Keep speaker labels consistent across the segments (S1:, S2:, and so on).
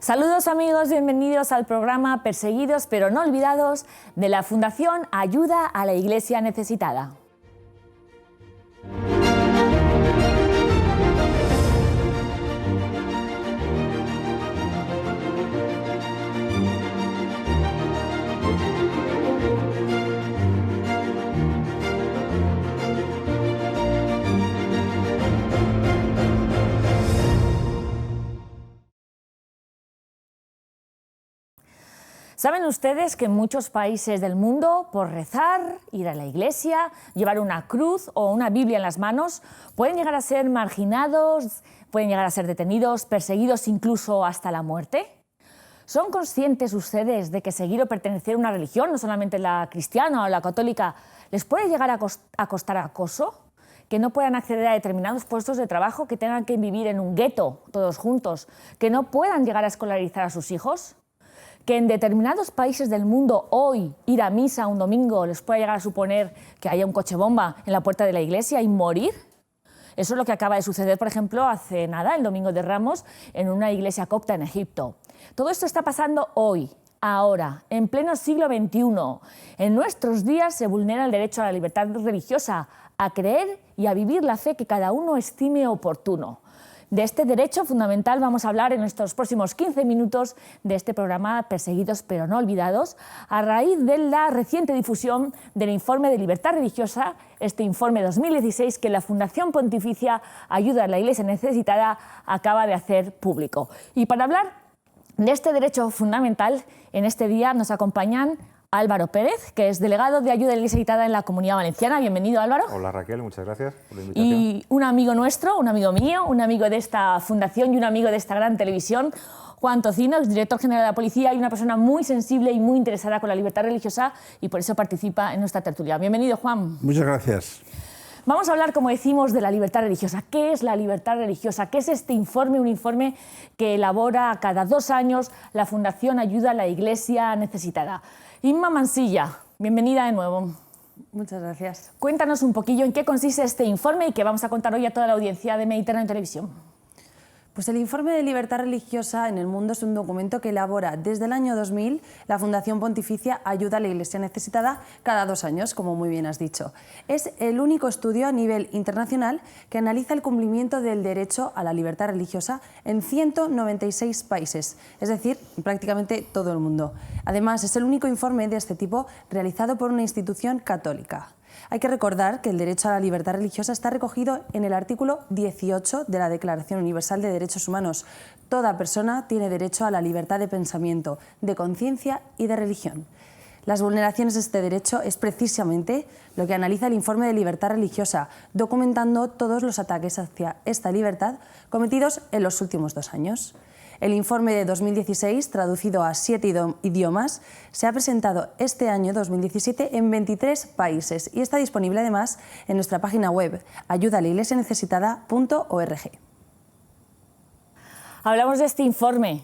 S1: Saludos amigos, bienvenidos al programa Perseguidos pero no olvidados de la Fundación Ayuda a la Iglesia Necesitada. ¿Saben ustedes que en muchos países del mundo, por rezar, ir a la iglesia, llevar una cruz o una Biblia en las manos, pueden llegar a ser marginados, pueden llegar a ser detenidos, perseguidos incluso hasta la muerte? ¿Son conscientes ustedes de que seguir o pertenecer a una religión, no solamente la cristiana o la católica, les puede llegar a costar acoso? Que no puedan acceder a determinados puestos de trabajo, que tengan que vivir en un gueto todos juntos, que no puedan llegar a escolarizar a sus hijos? Que en determinados países del mundo hoy ir a misa un domingo les puede llegar a suponer que haya un coche bomba en la puerta de la iglesia y morir. Eso es lo que acaba de suceder, por ejemplo, hace nada, el Domingo de Ramos, en una iglesia copta en Egipto. Todo esto está pasando hoy, ahora, en pleno siglo XXI. En nuestros días se vulnera el derecho a la libertad religiosa, a creer y a vivir la fe que cada uno estime oportuno. De este derecho fundamental vamos a hablar en estos próximos 15 minutos de este programa Perseguidos pero no olvidados, a raíz de la reciente difusión del informe de libertad religiosa, este informe 2016 que la Fundación Pontificia Ayuda a la Iglesia Necesitada acaba de hacer público. Y para hablar de este derecho fundamental, en este día nos acompañan Álvaro Pérez, que es delegado de Ayuda a la Iglesia Necesitada en la Comunidad Valenciana. Bienvenido, Álvaro.
S2: Hola, Raquel, muchas gracias por la invitación.
S1: Y un amigo nuestro, un amigo mío, un amigo de esta fundación y un amigo de esta gran televisión, Juan Tocino, exdirector general de la Policía y una persona muy sensible y muy interesada con la libertad religiosa y por eso participa en nuestra tertulia. Bienvenido, Juan.
S3: Muchas gracias.
S1: Vamos a hablar, como decimos, de la libertad religiosa. ¿Qué es la libertad religiosa? ¿Qué es este informe? Un informe que elabora cada 2 años la Fundación Ayuda a la Iglesia Necesitada. Inma Mansilla, bienvenida de nuevo.
S4: Muchas gracias.
S1: Cuéntanos un poquillo en qué consiste este informe y que vamos a contar hoy a toda la audiencia de Mediterráneo Televisión.
S4: Pues el Informe de Libertad Religiosa en el Mundo es un documento que elabora desde el año 2000 la Fundación Pontificia Ayuda a la Iglesia Necesitada cada 2 años, como muy bien has dicho. Es el único estudio a nivel internacional que analiza el cumplimiento del derecho a la libertad religiosa en 196 países, es decir, prácticamente todo el mundo. Además, es el único informe de este tipo realizado por una institución católica. Hay que recordar que el derecho a la libertad religiosa está recogido en el artículo 18 de la Declaración Universal de Derechos Humanos. Toda persona tiene derecho a la libertad de pensamiento, de conciencia y de religión. Las vulneraciones de este derecho es precisamente lo que analiza el informe de libertad religiosa, documentando todos los ataques hacia esta libertad cometidos en los últimos 2 años. El informe de 2016, traducido a 7 idiomas, se ha presentado este año 2017 en 23 países y está disponible además en nuestra página web ayudalaiglesianecesitada.org.
S1: Hablamos de este informe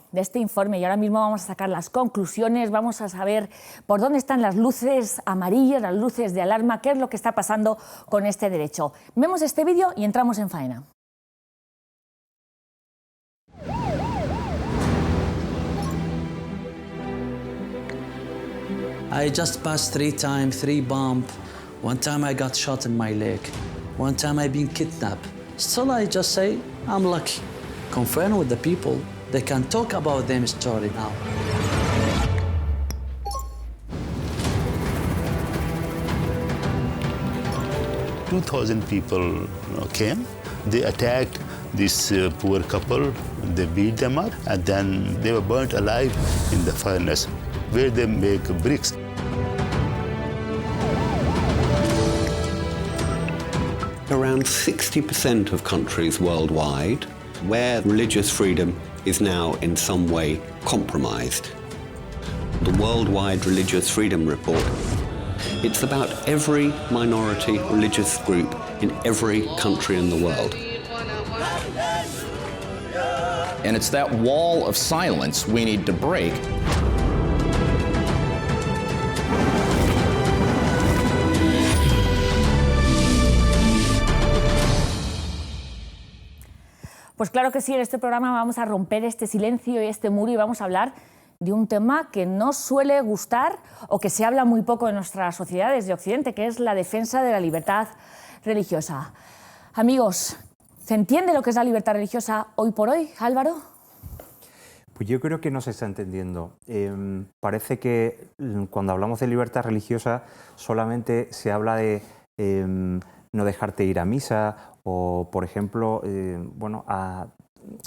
S1: y ahora mismo vamos a sacar las conclusiones, vamos a saber por dónde están las luces amarillas, las luces de alarma, qué es lo que está pasando con este derecho. Vemos este vídeo y entramos en faena.
S5: I just passed 3 times, 3 bombs. One time I got shot in my leg. One time I've been kidnapped. Still I just say, I'm lucky. Confront with the people, they can talk about their story now.
S6: 2,000 people came. They attacked this poor couple. They beat them up, and then they were burnt alive in the furnace, where they make bricks.
S7: Around 60% of countries worldwide where religious freedom is now in some way compromised. The Worldwide Religious Freedom Report, it's about every minority religious group in every country in the world.
S8: And it's that wall of silence we need to break.
S1: Pues claro que sí, en este programa vamos a romper este silencio y este muro y vamos a hablar de un tema que no suele gustar o que se habla muy poco en nuestras sociedades de Occidente, que es la defensa de la libertad religiosa. Amigos, ¿se entiende lo que es la libertad religiosa hoy por hoy, Álvaro?
S2: Pues yo creo que no se está entendiendo. Parece que cuando hablamos de libertad religiosa solamente se habla de no dejarte ir a misa o, por ejemplo,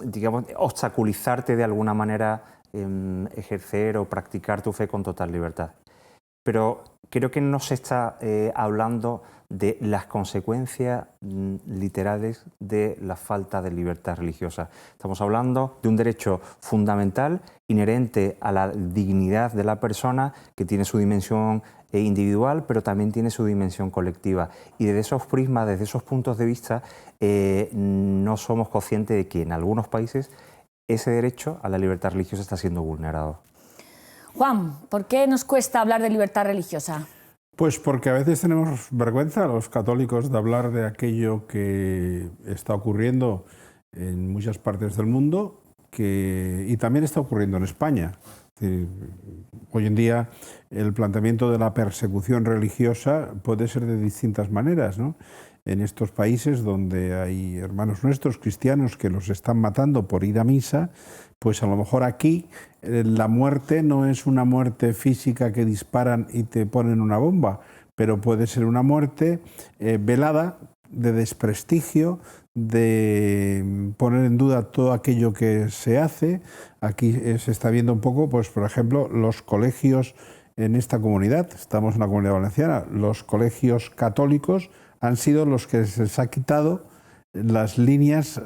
S2: digamos, obstaculizarte de alguna manera ejercer o practicar tu fe con total libertad. Pero creo que no se está hablando de las consecuencias literales de la falta de libertad religiosa. Estamos hablando de un derecho fundamental, inherente a la dignidad de la persona, que tiene su dimensión individual, pero también tiene su dimensión colectiva. Y desde esos prismas, desde esos puntos de vista, no somos conscientes de que en algunos países ese derecho a la libertad religiosa está siendo vulnerado.
S1: Juan, ¿por qué nos cuesta hablar de libertad religiosa?
S3: Pues porque a veces tenemos vergüenza los católicos de hablar de aquello que está ocurriendo en muchas partes del mundo y también está ocurriendo en España. Hoy en día el planteamiento de la persecución religiosa puede ser de distintas maneras, ¿no? En estos países donde hay hermanos nuestros cristianos que los están matando por ir a misa, pues a lo mejor aquí la muerte no es una muerte física que disparan y te ponen una bomba, pero puede ser una muerte velada, de desprestigio, de poner en duda todo aquello que se hace. Aquí se está viendo un poco, pues por ejemplo, los colegios en esta comunidad, estamos en la Comunidad Valenciana, los colegios católicos han sido los que se les ha quitado las líneas,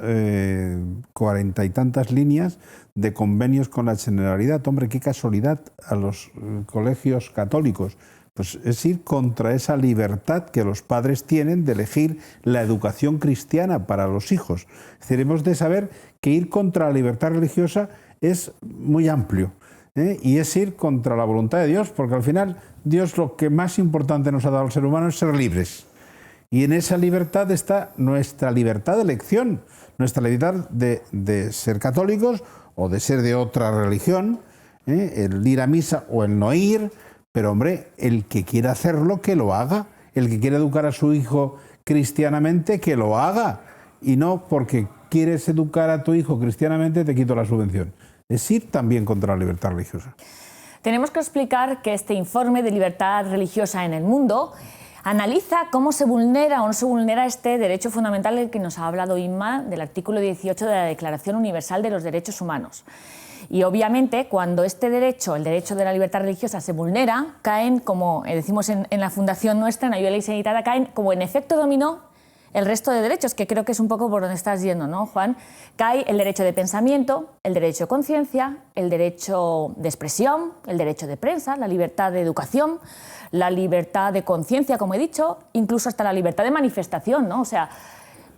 S3: 40 y tantas líneas de convenios con la Generalidad. Hombre, qué casualidad a los colegios católicos. Pues es ir contra esa libertad que los padres tienen de elegir la educación cristiana para los hijos. Es decir, hemos de saber que ir contra la libertad religiosa es muy amplio, y es ir contra la voluntad de Dios, porque al final Dios lo que más importante nos ha dado al ser humano es ser libres. Y en esa libertad está nuestra libertad de elección, nuestra libertad de ser católicos o de ser de otra religión, el ir a misa o el no ir, pero hombre, el que quiera hacerlo, que lo haga, el que quiera educar a su hijo cristianamente, que lo haga, y no porque quieres educar a tu hijo cristianamente te quito la subvención. Es ir también contra la libertad religiosa.
S1: Tenemos que explicar que este informe de libertad religiosa en el mundo analiza cómo se vulnera o no se vulnera este derecho fundamental del que nos ha hablado Inma, del artículo 18 de la Declaración Universal de los Derechos Humanos. Y obviamente cuando este derecho, el derecho de la libertad religiosa, se vulnera, caen, como decimos en la fundación nuestra, en Ayuda Ilimitada, caen como en efecto dominó el resto de derechos, que creo que es un poco por donde estás yendo, ¿no, Juan? Cae el derecho de pensamiento, el derecho de conciencia, el derecho de expresión, el derecho de prensa, la libertad de educación, la libertad de conciencia, como he dicho, incluso hasta la libertad de manifestación, ¿no? O sea,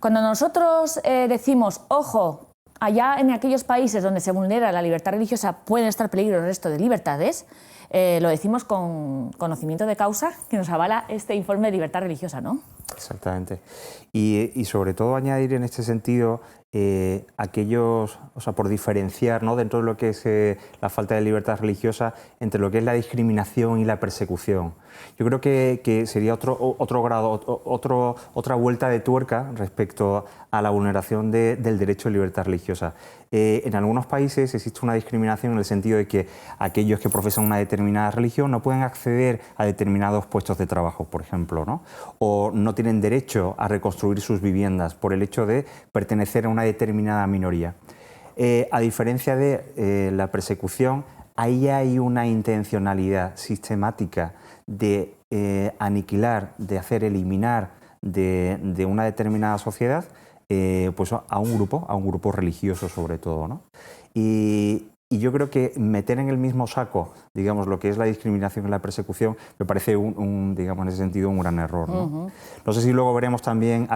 S1: cuando nosotros decimos, ojo, allá en aquellos países donde se vulnera la libertad religiosa pueden estar en peligro el resto de libertades, lo decimos con conocimiento de causa que nos avala este informe de libertad religiosa, ¿no?
S2: Exactamente. Y sobre todo añadir en este sentido aquellos, o sea, por diferenciar, ¿no?, dentro de lo que es la falta de libertad religiosa entre lo que es la discriminación y la persecución. Yo creo que sería otro grado, otra vuelta de tuerca respecto a la vulneración del derecho de libertad religiosa. En algunos países existe una discriminación en el sentido de que aquellos que profesan una determinada religión no pueden acceder a determinados puestos de trabajo, por ejemplo, ¿no? O no tienen derecho a reconstruir sus viviendas por el hecho de pertenecer a una determinada minoría. A diferencia de la persecución, ahí hay una intencionalidad sistemática de aniquilar, de hacer eliminar de una determinada sociedad pues a un grupo religioso sobre todo, ¿no? Y Y yo creo que meter en el mismo saco, digamos, lo que es la discriminación y la persecución, me parece, digamos, en ese sentido, un gran error, ¿no? No sé si luego veremos también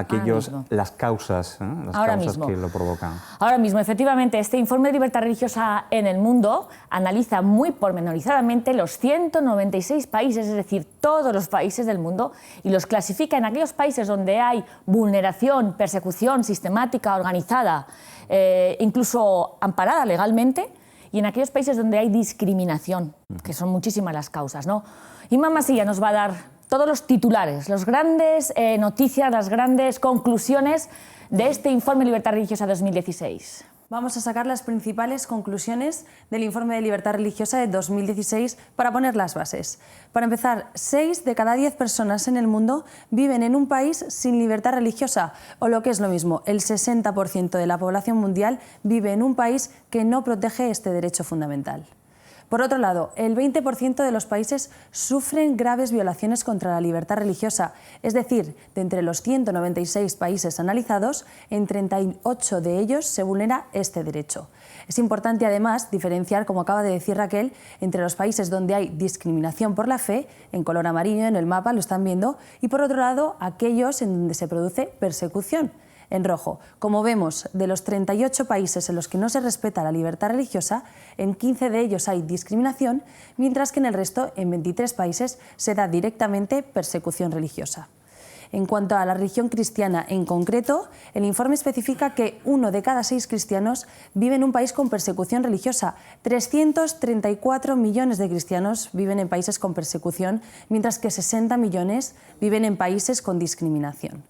S2: las causas, las causas que lo provocan.
S1: Ahora mismo, efectivamente, este informe de libertad religiosa en el mundo analiza muy pormenorizadamente los 196 países, es decir, todos los países del mundo, y los clasifica en aquellos países donde hay vulneración, persecución sistemática, organizada, incluso amparada legalmente, y en aquellos países donde hay discriminación, que son muchísimas las causas, ¿no? Imán Masilla nos va a dar todos los titulares, las grandes noticias, las grandes conclusiones de este informe de Libertad Religiosa 2016.
S4: Vamos a sacar las principales conclusiones del informe de libertad religiosa de 2016 para poner las bases. Para empezar, 6 de cada 10 personas en el mundo viven en un país sin libertad religiosa, o lo que es lo mismo, el 60% de la población mundial vive en un país que no protege este derecho fundamental. Por otro lado, el 20% de los países sufren graves violaciones contra la libertad religiosa, es decir, de entre los 196 países analizados, en 38 de ellos se vulnera este derecho. Es importante, además, diferenciar, como acaba de decir Raquel, entre los países donde hay discriminación por la fe, en color amarillo en el mapa lo están viendo, y por otro lado, aquellos en donde se produce persecución, en rojo. Como vemos, de los 38 países en los que no se respeta la libertad religiosa, en 15 de ellos hay discriminación, mientras que en el resto, en 23 países, se da directamente persecución religiosa. En cuanto a la religión cristiana en concreto, el informe especifica que 1 de cada 6 cristianos vive en un país con persecución religiosa. 334 millones de cristianos viven en países con persecución, mientras que 60 millones viven en países con discriminación.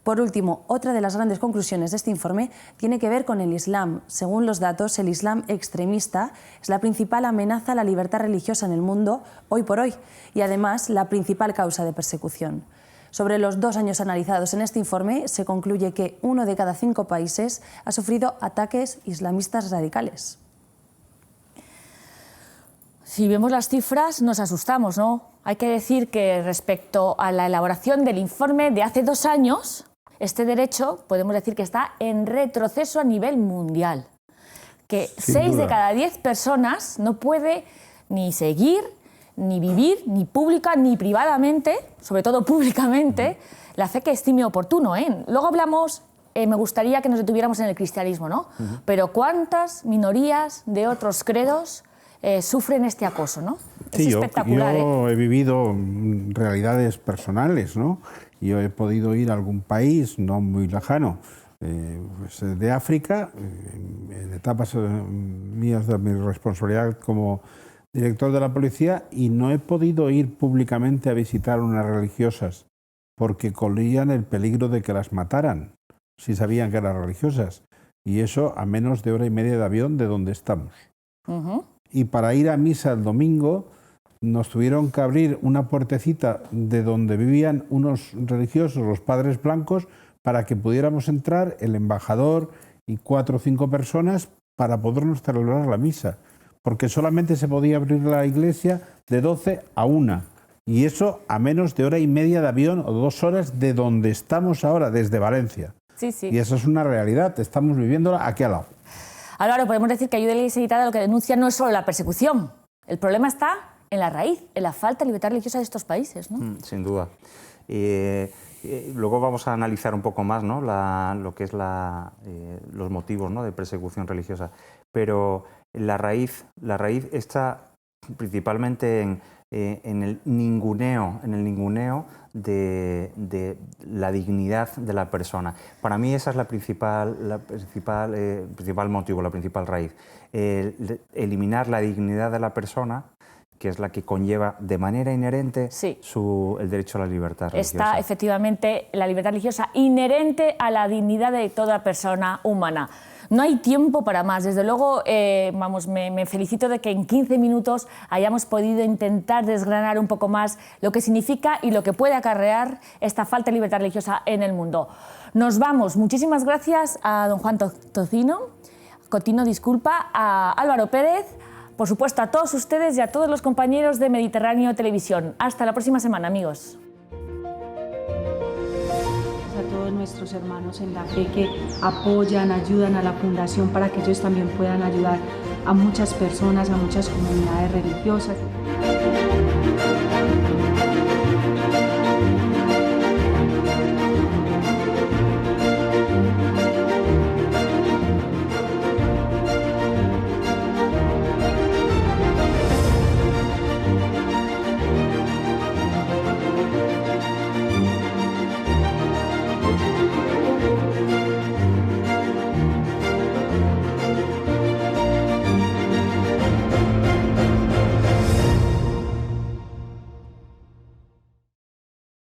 S4: Por último, otra de las grandes conclusiones de este informe tiene que ver con el Islam. Según los datos, el Islam extremista es la principal amenaza a la libertad religiosa en el mundo hoy por hoy y además la principal causa de persecución. Sobre los 2 años analizados en este informe, se concluye que 1 de cada 5 países ha sufrido ataques islamistas radicales.
S1: Si vemos las cifras, nos asustamos, ¿no? Hay que decir que respecto a la elaboración del informe de hace 2 años, este derecho podemos decir que está en retroceso a nivel mundial. Que 6 de cada 10 personas no puede ni seguir, ni vivir, ni pública, ni privadamente, sobre todo públicamente, la fe que estime oportuno, ¿eh? Luego hablamos, me gustaría que nos detuviéramos en el cristianismo, ¿no? Pero ¿cuántas minorías de otros credos sufren este acoso, ¿no?
S3: Sí,
S1: es espectacular,
S3: yo he vivido realidades personales, ¿no? Yo he podido ir a algún país no muy lejano, pues de África, en etapas mías de mi responsabilidad como director de la policía, y no he podido ir públicamente a visitar unas religiosas porque corrían el peligro de que las mataran si sabían que eran religiosas, y eso a menos de 1 hora y media de avión de donde estamos. Y para ir a misa el domingo nos tuvieron que abrir una puertecita de donde vivían unos religiosos, los padres blancos, para que pudiéramos entrar el embajador y 4 o 5 personas para podernos celebrar la misa, porque solamente se podía abrir la iglesia de 12 a 1, y eso a menos de 1 hora y media de avión o 2 horas de donde estamos ahora, desde Valencia.
S1: Sí, sí.
S3: Y eso es una realidad, estamos viviéndola aquí al lado.
S1: Álvaro, podemos decir que Ayuda a la Iglesia Editada lo que denuncia no es solo la persecución, el problema está en la raíz, en la falta de libertad religiosa de estos países, ¿no?
S2: Sin duda. Luego vamos a analizar un poco más, ¿no? Lo que es los motivos, ¿no? de persecución religiosa, pero la raíz está principalmente en el ninguneo de la dignidad de la persona. Para mí esa es el principal motivo, la principal raíz. Eliminar la dignidad de la persona, que es la que conlleva de manera inherente el derecho a la libertad religiosa.
S1: Está efectivamente la libertad religiosa inherente a la dignidad de toda persona humana. No hay tiempo para más. Desde luego, me felicito de que en 15 minutos hayamos podido intentar desgranar un poco más lo que significa y lo que puede acarrear esta falta de libertad religiosa en el mundo. Nos vamos. Muchísimas gracias a don Juan Cotino, a Álvaro Pérez, por supuesto a todos ustedes y a todos los compañeros de Mediterráneo Televisión. Hasta la próxima semana, amigos.
S9: A todos nuestros hermanos en la fe que apoyan, ayudan a la Fundación para que ellos también puedan ayudar a muchas personas, a muchas comunidades religiosas.